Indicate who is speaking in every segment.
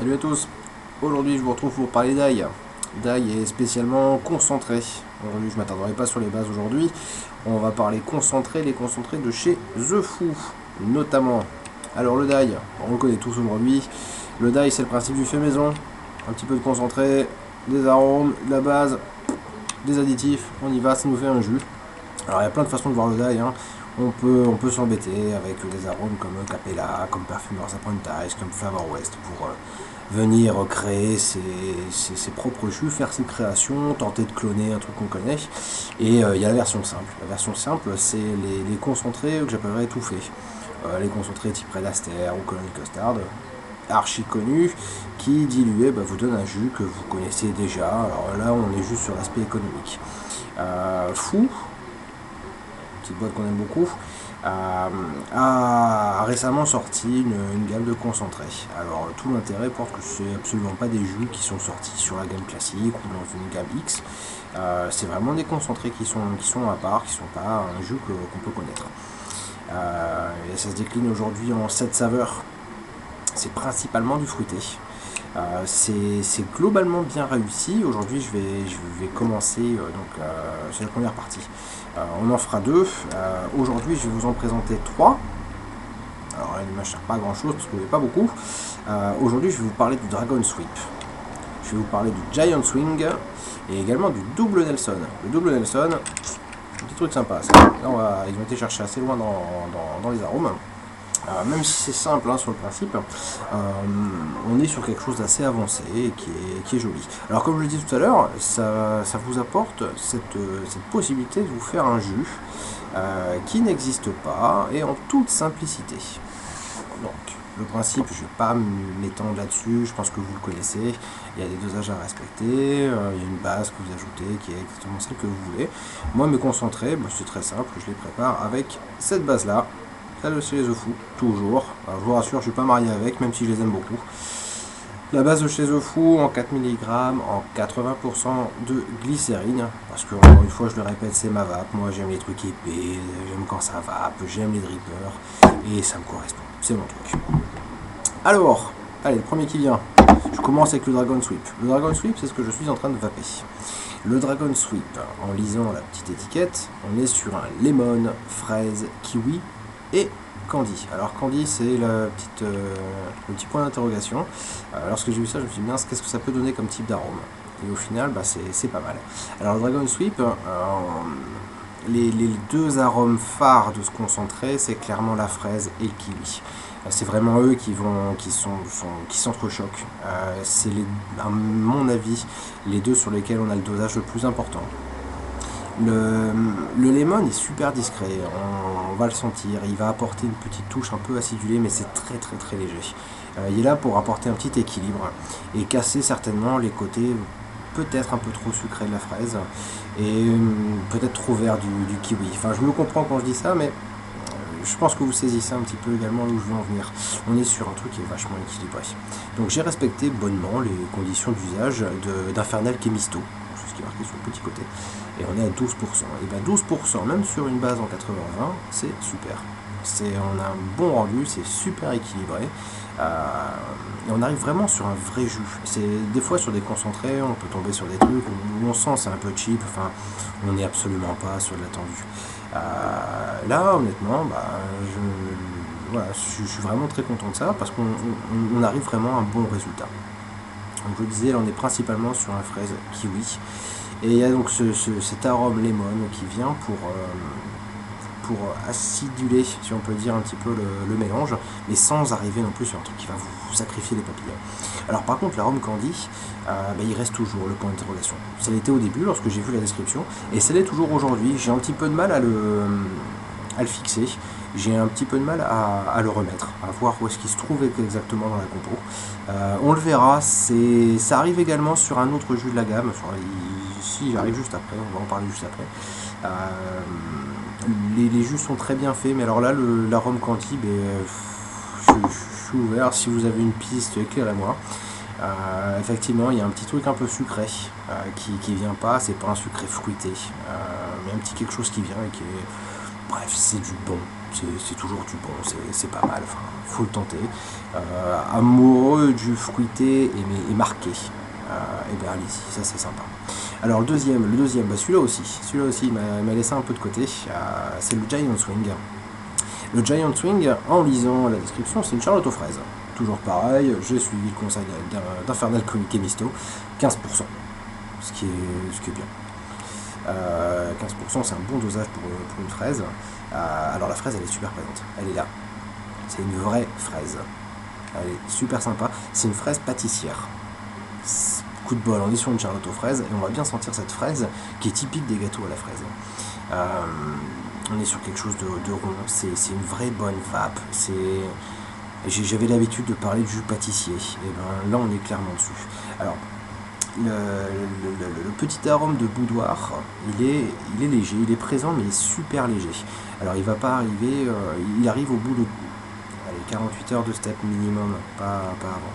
Speaker 1: Salut à tous, aujourd'hui je vous retrouve pour parler d'ail. D'ail est spécialement concentré. Aujourd'hui je ne m'attarderai pas sur les bases aujourd'hui. On va parler concentré, les concentrés de chez The Fou, notamment. Alors le d'ail, on le connaît tous aujourd'hui. Le d'ail c'est le principe du fait maison. Un petit peu de concentré, des arômes, de la base, des additifs, on y va, ça nous fait un jus. Alors il y a plein de façons de voir le d'ail, hein. On peut s'embêter avec des arômes comme Capella, comme Perfumeurs Apprentice, comme Flavor West pour venir créer ses propres jus, faire ses créations, tenter de cloner un truc qu'on connaît. Et il y a la version simple. La version simple, c'est les concentrés que j'appellerais étouffés. Les concentrés type Red Aster ou Colonel Custard, archi connus, qui dilués vous donnent un jus que vous connaissez déjà. Alors là, on est juste sur l'aspect économique. Fou, petite boîte qu'on aime beaucoup, a récemment sorti une gamme de concentrés. Alors tout l'intérêt porte que c'est absolument pas des jus qui sont sortis sur la gamme classique ou dans une gamme X. C'est vraiment des concentrés qui sont à part, qui sont pas un jus qu'on peut connaître. Et ça se décline aujourd'hui en 7 saveurs. C'est principalement du fruité. C'est globalement bien réussi. Aujourd'hui je vais commencer c'est la première partie. On en fera 2. Aujourd'hui je vais vous en présenter 3. Alors là l'image ne sert pas à grand chose parce que vous n'avez pas beaucoup. Aujourd'hui je vais vous parler du Dragon Sweep. Je vais vous parler du Giant Swing et également du Double Nelson. Le Double Nelson, un petit truc sympa ça. Là ils ont été chercher assez loin dans les arômes. Même si c'est simple sur le principe, on est sur quelque chose d'assez avancé et qui est joli. Alors comme je l'ai dit tout à l'heure, ça vous apporte cette possibilité de vous faire un jus qui n'existe pas et en toute simplicité. Donc le principe, je ne vais pas m'étendre là-dessus, je pense que vous le connaissez, il y a des dosages à respecter, il y a une base que vous ajoutez qui est exactement celle que vous voulez. Moi mes concentrés, c'est très simple, je les prépare avec cette base-là. Celle de chez The Fou, toujours. Alors, je vous rassure, je ne suis pas marié avec, même si je les aime beaucoup. La base de chez The Fou en 4 mg, en 80% de glycérine. Parce que, encore une fois, je le répète, c'est ma vape. Moi, j'aime les trucs épais, j'aime quand ça vape, j'aime les drippers. Et ça me correspond. C'est mon truc. Alors, allez, le premier qui vient. Je commence avec le Dragon Sweep. Le Dragon Sweep, c'est ce que je suis en train de vaper. Le Dragon Sweep, en lisant la petite étiquette, on est sur un lemon, fraise, kiwi et candy. Alors candy c'est le petit point d'interrogation. Lorsque j'ai vu ça je me suis dit mince, qu'est-ce que ça peut donner comme type d'arôme, et au final c'est pas mal. Alors le Dragon Sweep, les deux arômes phares de ce concentré c'est clairement la fraise et le kiwi. C'est vraiment eux qui s'entrechoquent. C'est à mon avis les deux sur lesquels on a le dosage le plus important. Le lemon est super discret, on va le sentir, il va apporter une petite touche un peu acidulée mais c'est très léger. Il est là pour apporter un petit équilibre et casser certainement les côtés peut-être un peu trop sucrés de la fraise et peut-être trop vert du kiwi. Enfin je me comprends quand je dis ça mais je pense que vous saisissez un petit peu également où je veux en venir. On est sur un truc qui est vachement équilibré. Donc j'ai respecté bonnement les conditions d'usage d'Infernal Chemisto, c'est ce qui est marqué sur le petit côté. Et on est à 12%. Et bien 12%, même sur une base en 80-20, c'est super. On a un bon rendu, c'est super équilibré. Et on arrive vraiment sur un vrai jus. Des fois sur des concentrés, on peut tomber sur des trucs où on sent c'est un peu cheap, enfin on n'est absolument pas sur de l'attendu. Là honnêtement, je suis vraiment très content de ça parce qu'on arrive vraiment à un bon résultat. Donc je disais, là on est principalement sur un fraise kiwi. Et il y a donc cet arôme lemon qui vient pour aciduler, si on peut dire, un petit peu le mélange, mais sans arriver non plus sur un truc qui va vous sacrifier les papilles. Alors par contre, l'arôme candy, il reste toujours le point d'interrogation. Ça l'était au début lorsque j'ai vu la description, et ça l'est toujours aujourd'hui. J'ai un petit peu de mal à le fixer. J'ai un petit peu de mal à le remettre, à voir où est-ce qu'il se trouve exactement dans la compo. On le verra, ça arrive également sur un autre jus de la gamme, ici j'arrive juste après, on va en parler juste après. Les jus sont très bien faits, mais alors là l'arôme candy, je suis ouvert, si vous avez une piste éclairez-moi. Effectivement il y a un petit truc un peu sucré qui vient pas, c'est pas un sucré fruité, mais un petit quelque chose qui vient et qui est... Bref, c'est du bon, c'est toujours du bon, c'est pas mal, enfin, faut le tenter. Amoureux du fruité et marqué, et bien allez-y, ça c'est sympa. Alors le deuxième, bah, celui-là aussi il m'a laissé un peu de côté, c'est le Giant Swing. Le Giant Swing, en lisant la description, c'est une charlotte aux fraises. Toujours pareil, j'ai suivi le conseil d'Infernal Chemisto, 15%, ce qui est bien. 15% c'est un bon dosage pour une fraise. Alors la fraise elle est super présente, elle est là. C'est une vraie fraise. Elle est super sympa. C'est une fraise pâtissière. Coup de bol, on est sur une charlotte aux fraises et on va bien sentir cette fraise qui est typique des gâteaux à la fraise. On est sur quelque chose de rond, c'est une vraie bonne vape. J'avais l'habitude de parler de jus pâtissier, et ben là on est clairement dessus. Alors le petit arôme de boudoir, il est léger, il est présent mais il est super léger. Alors il va pas arriver, il arrive au bout de 48 heures de step minimum, pas avant.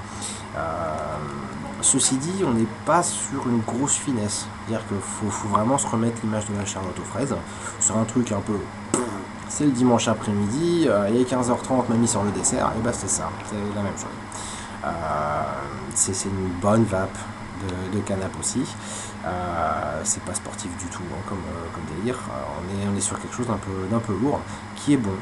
Speaker 1: Ceci dit, on n'est pas sur une grosse finesse, c'est-à-dire qu'il faut vraiment se remettre l'image de la charlotte aux fraises. C'est un truc un peu... C'est le dimanche après-midi, il est 15h30, mamie sort le dessert, et bah c'est ça, c'est la même chose. C'est une bonne vape de canap aussi. C'est pas sportif du tout hein, comme délire. On est sur quelque chose d'un peu lourd, qui est bon.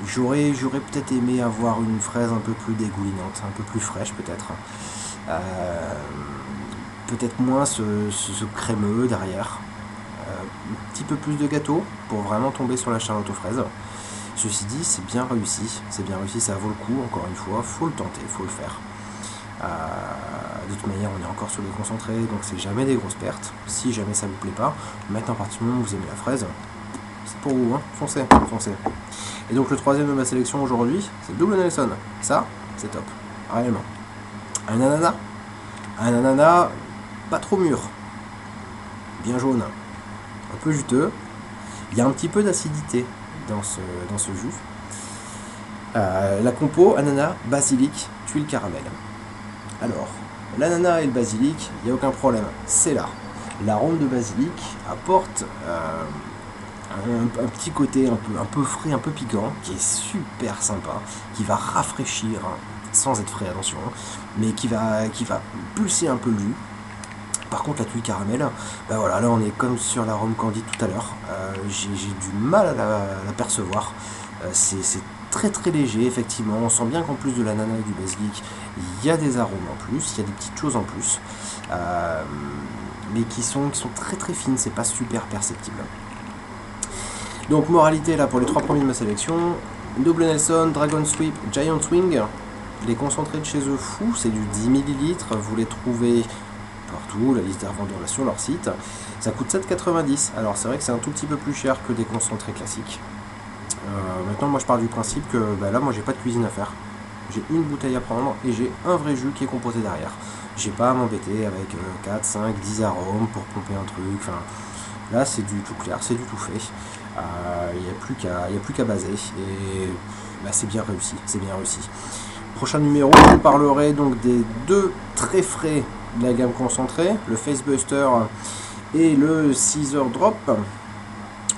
Speaker 1: J'aurais peut-être aimé avoir une fraise un peu plus dégoulinante, un peu plus fraîche peut-être. Peut-être moins ce crémeux derrière. Un petit peu plus de gâteau pour vraiment tomber sur la charlotte aux fraises. Ceci dit, c'est bien réussi, ça vaut le coup, encore une fois, faut le tenter, faut le faire. De toute manière, on est encore sur des concentrés, donc c'est jamais des grosses pertes. Si jamais ça vous plaît pas, maintenant à partir du moment où vous aimez la fraise, c'est pour vous, hein, foncez. Et donc le troisième de ma sélection aujourd'hui, c'est le double Nelson. Ça, c'est top, réellement. Un ananas pas trop mûr, bien jaune, un peu juteux. Il y a un petit peu d'acidité dans ce jus. La compo, ananas, basilic, tuile caramel. Alors, l'ananas et le basilic, il n'y a aucun problème, c'est là. L'arôme de basilic apporte un petit côté un peu frais, un peu piquant, qui est super sympa, qui va rafraîchir, hein, sans être frais, attention, mais qui va pulser un peu le jus. Par contre, la tuile caramel, ben voilà, là on est comme sur l'arôme candide tout à l'heure. J'ai du mal à la percevoir. C'est très très léger, effectivement. On sent bien qu'en plus de l'ananas et du basilic, il y a des arômes en plus, il y a des petites choses en plus, mais qui sont très très fines, c'est pas super perceptible. Donc, moralité là pour les trois premiers de ma sélection: double Nelson, Dragon Sweep, Giant Swing. Les concentrés de chez eux fou, c'est du 10 ml, vous les trouvez partout, la liste des revendeurs là sur leur site. Ça coûte 7,90 €. Alors c'est vrai que c'est un tout petit peu plus cher que des concentrés classiques. Maintenant moi je pars du principe que là moi j'ai pas de cuisine à faire. J'ai une bouteille à prendre et j'ai un vrai jus qui est composé derrière. J'ai pas à m'embêter avec 4, 5, 10 arômes pour pomper un truc. Enfin, là c'est du tout clair, c'est du tout fait. Il n'y a plus qu'à baser et c'est bien réussi, Prochain numéro, je vous parlerai donc des deux très frais de la gamme concentrée, le Facebuster et le Caesar Drop.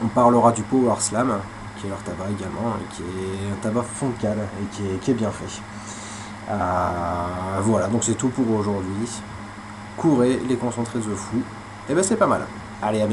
Speaker 1: On parlera du Power Slam, qui est leur tabac également, et qui est un tabac foncal et qui est bien fait. Voilà, donc c'est tout pour aujourd'hui. Courez les concentrés de fou, et c'est pas mal. Allez, à bientôt.